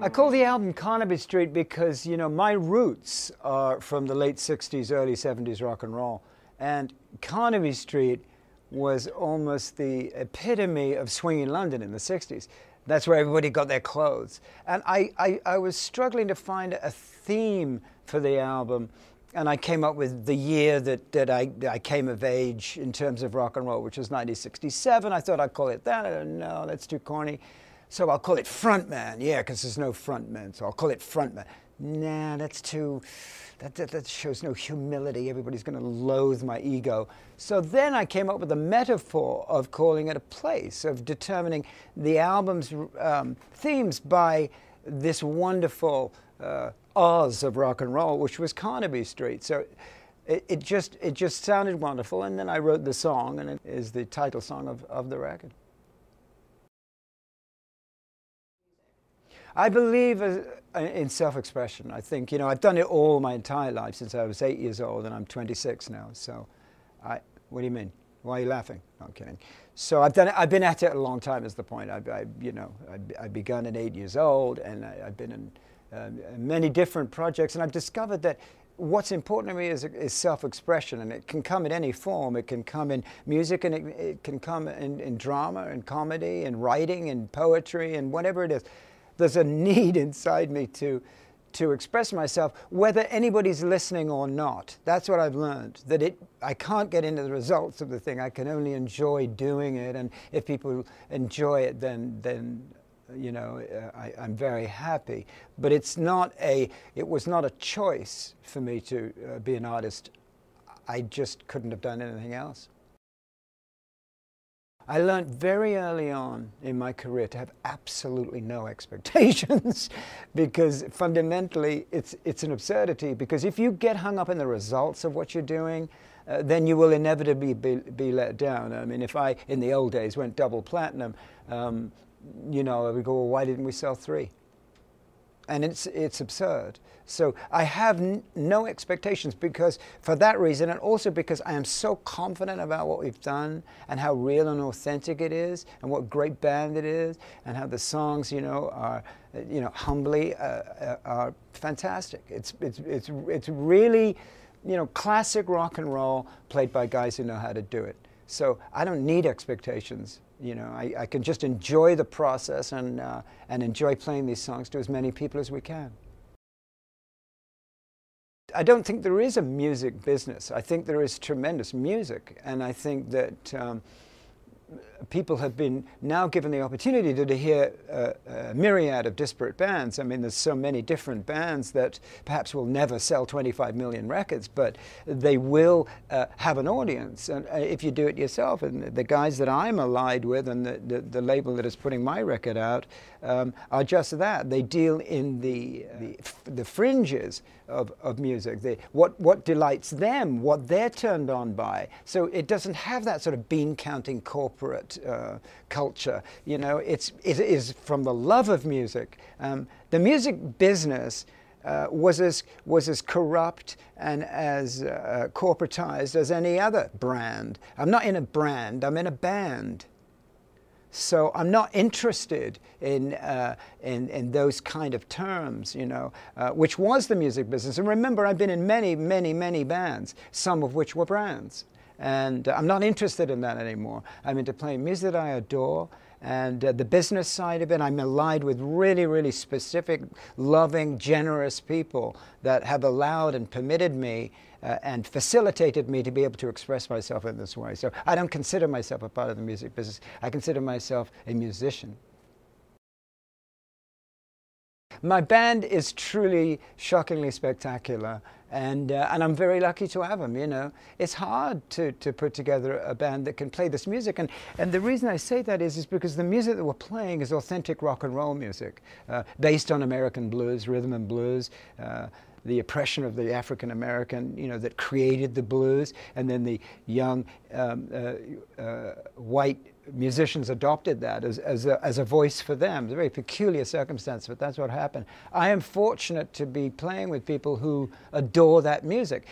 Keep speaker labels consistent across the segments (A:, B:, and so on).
A: I call the album Carnaby Street because, you know, my roots are from the late 60s, early 70s rock and roll. And Carnaby Street was almost the epitome of swinging London in the 60s. That's where everybody got their clothes. And I was struggling to find a theme for the album. And I came up with the year that I came of age in terms of rock and roll, which was 1967. I thought I'd call it that. I don't know, that's too corny. So I'll call it Frontman. Yeah, because there's no frontman, so I'll call it Frontman. Nah, that's too, that shows no humility. Everybody's going to loathe my ego. So then I came up with a metaphor of calling it a place, of determining the album's themes by this wonderful Oz of rock and roll, which was Carnaby Street. So it just sounded wonderful, and then I wrote the song, and it is the title song of the record. I believe in self-expression. I think, you know, I've done it all my entire life since I was 8 years old, and I'm 26 now. So, what do you mean? Why are you laughing? No, I'm kidding. So I've done it. I've been at it a long time. Is the point? I begun at 8 years old, and I've been in many different projects, and I've discovered that what's important to me is self-expression, and it can come in any form. It can come in music, and it can come in drama, and comedy, and writing, and poetry, and whatever it is. There's a need inside me to express myself, whether anybody's listening or not. That's what I've learned, that I can't get into the results of the thing. I can only enjoy doing it, and if people enjoy it, then you know, I'm very happy. But it was not a choice for me to be an artist. I just couldn't have done anything else. I learned very early on in my career to have absolutely no expectations because fundamentally it's an absurdity, because if you get hung up in the results of what you're doing, then you will inevitably be let down. I mean, if I, in the old days, went double platinum, you know, I would go, well, why didn't we sell 3? And it's absurd. So I have no expectations because, for that reason, and also because I am so confident about what we've done and how real and authentic it is, and what great band it is, and how the songs, you know, are, you know, humbly are fantastic. It's really, you know, classic rock and roll played by guys who know how to do it. So I don't need expectations. You know, I can just enjoy the process and enjoy playing these songs to as many people as we can. I don't think there is a music business. I think there is tremendous music, and I think that people have been now given the opportunity to hear a myriad of disparate bands. I mean, there's so many different bands that perhaps will never sell 25 million records, but they will have an audience. And if you do it yourself, and the guys that I'm allied with, and the label that is putting my record out, are just that. They deal in the fringes of music, what delights them, what they're turned on by. So it doesn't have that sort of bean-counting corporate culture. You know, it is from the love of music. The music business was as corrupt and as corporatized as any other brand. I'm not in a brand, I'm in a band. So I'm not interested in those kind of terms, you know, which was the music business. And remember, I've been in many, many, many bands, some of which were brands. And I'm not interested in that anymore. I'm into playing music that I adore, and the business side of it, I'm allied with really, really specific, loving, generous people that have allowed and permitted me and facilitated me to be able to express myself in this way. So I don't consider myself a part of the music business. I consider myself a musician. My band is truly shockingly spectacular, and I'm very lucky to have them, you know. It's hard to put together a band that can play this music, and the reason I say that is because the music that we're playing is authentic rock and roll music, based on American blues, rhythm and blues, the oppression of the African American, you know, that created the blues, and then the young white musicians adopted that as a voice for them. It's a very peculiar circumstance, but that's what happened. I am fortunate to be playing with people who adore that music.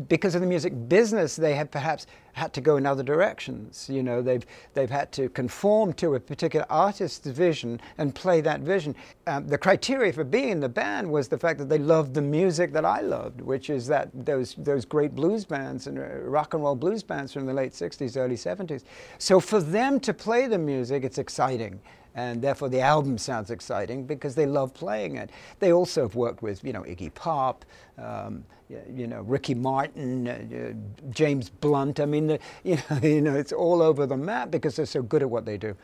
A: because of the music business, they have perhaps had to go in other directions. You know, they've had to conform to a particular artist's vision and play that vision. The criteria for being in the band was the fact that they loved the music that I loved, which is that those great blues bands and rock and roll blues bands from the late 60s, early 70s. So for them to play the music, it's exciting. And therefore the album sounds exciting because they love playing it. They also have worked with, you know, Iggy Pop, you know, Ricky Martin, James Blunt. I mean, you know, it's all over the map because they're so good at what they do.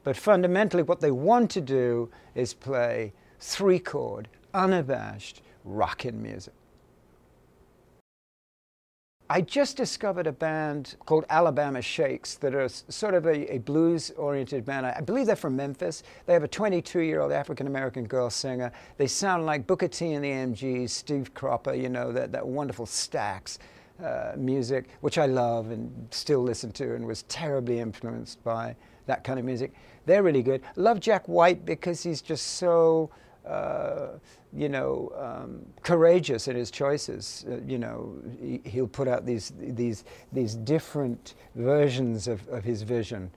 A: But fundamentally what they want to do is play three-chord, unabashed, rockin' music. I just discovered a band called Alabama Shakes that are sort of a blues-oriented band. I believe they're from Memphis. They have a 22-year-old African-American girl singer. They sound like Booker T and the MGs, Steve Cropper, you know, that wonderful Stax music, which I love and still listen to and was terribly influenced by that kind of music. They're really good. Love Jack White because he's just so you know, courageous in his choices. You know, he'll put out these different versions of his vision,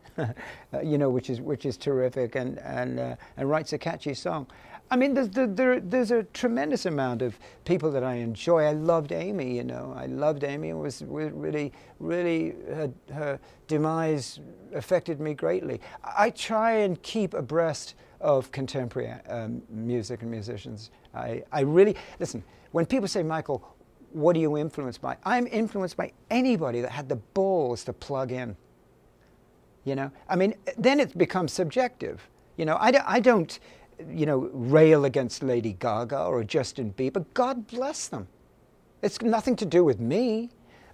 A: you know, which is terrific, and writes a catchy song. I mean, there's a tremendous amount of people that I enjoy. I loved Amy, you know. I loved Amy, and was really her demise affected me greatly. I try and keep abreast of contemporary music and musicians. I really, listen, when people say, Michael, what are you influenced by? I'm influenced by anybody that had the balls to plug in. You know, I mean, then it becomes subjective. You know, I don't, you know, rail against Lady Gaga or Justin Bieber. God bless them. It's nothing to do with me.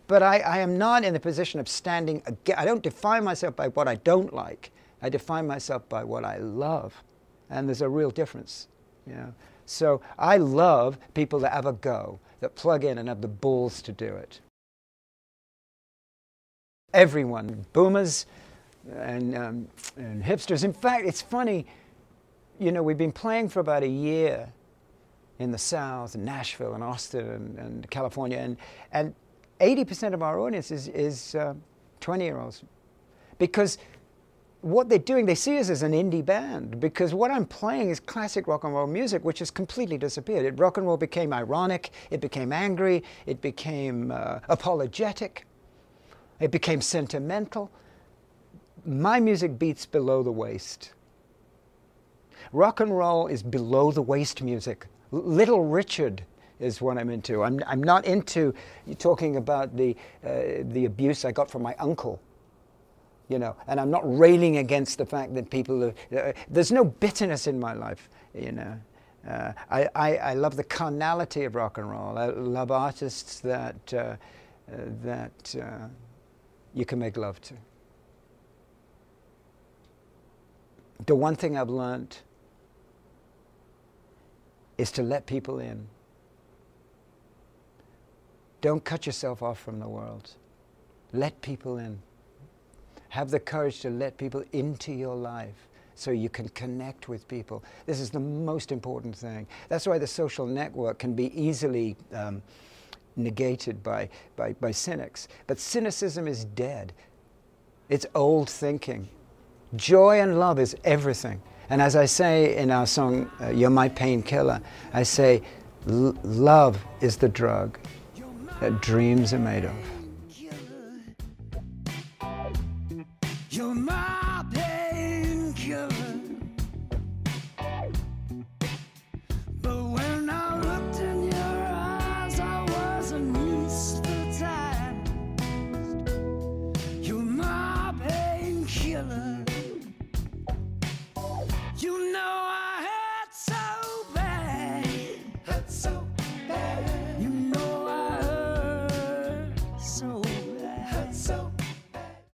A: But I am not in the position of standing against. I don't define myself by what I don't like. I define myself by what I love. And there's a real difference, you know. So I love people that have a go, that plug in and have the balls to do it. Everyone, boomers and hipsters. In fact, it's funny, you know, we've been playing for about a year in the South, in Nashville and Austin and California, and 80% of our audience is 20-year-olds. Because what they're doing, they see us as an indie band, because what I'm playing is classic rock and roll music, which has completely disappeared. Rock and roll became ironic, it became angry, it became apologetic, it became sentimental. My music beats below the waist. Rock and roll is below the waist music. Little Richard is what I'm into. I'm not into talking about the abuse I got from my uncle. You know, and I'm not railing against the fact that people are, there's no bitterness in my life, you know. I love the carnality of rock and roll. I love artists that you can make love to. The one thing I've learned is to let people in. Don't cut yourself off from the world. Let people in. Have the courage to let people into your life so you can connect with people. This is the most important thing. That's why the social network can be easily negated by cynics. But cynicism is dead. It's old thinking. Joy and love is everything. And as I say in our song, You're My Painkiller, I say, love is the drug that dreams are made of. You're my